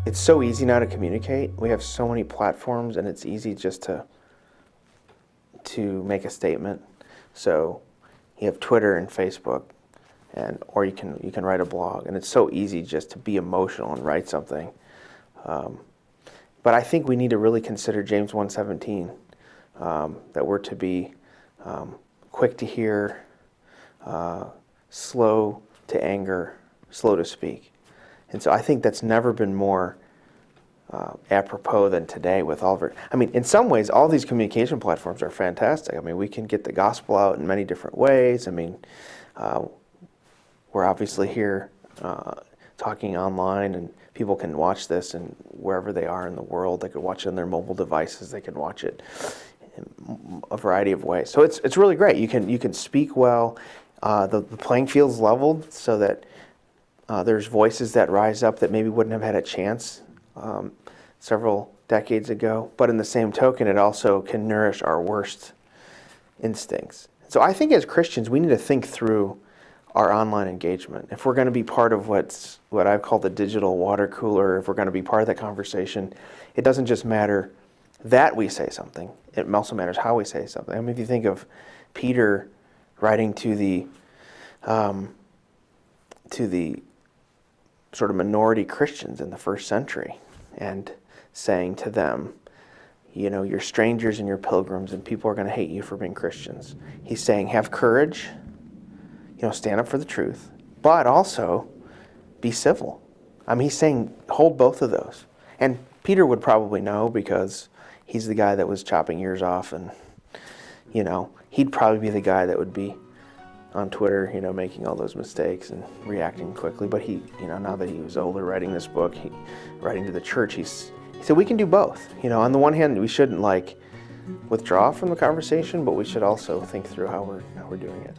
it's so easy now to communicate. We have so many platforms, and it's easy just to make a statement. So you have Twitter and Facebook, or you can write a blog, and it's so easy just to be emotional and write something. But I think we need to really consider James 1:17, that we're to be quick to hear, slow to anger, slow to speak. And so I think that's never been more apropos than today with all of our, I mean, in some ways, all these communication platforms are fantastic. I mean, we can get the gospel out in many different ways. I mean, we're obviously here talking online, and people can watch this and wherever they are in the world. They could watch it on their mobile devices. They can watch it in a variety of ways. So it's really great. You can speak well. The playing field's leveled so that there's voices that rise up that maybe wouldn't have had a chance several decades ago. But in the same token, it also can nourish our worst instincts. So I think as Christians, we need to think through our online engagement. If we're going to be part of what I've called the digital water cooler, if we're going to be part of that conversation, it doesn't just matter that we say something. It also matters how we say something. I mean, if you think of Peter writing to the sort of minority Christians in the first century and saying to them, you know, you're strangers and you're pilgrims, and people are going to hate you for being Christians. He's saying, have courage, you know, stand up for the truth, but also be civil. I mean, he's saying hold both of those. And Peter would probably know, because he's the guy that was chopping ears off, and, you know, he'd probably be the guy that would be on Twitter, you know, making all those mistakes and reacting quickly. But he, you know, now that he was older writing this book, writing to the church, he said we can do both. You know, on the one hand, we shouldn't like withdraw from the conversation, but we should also think through how we're doing it.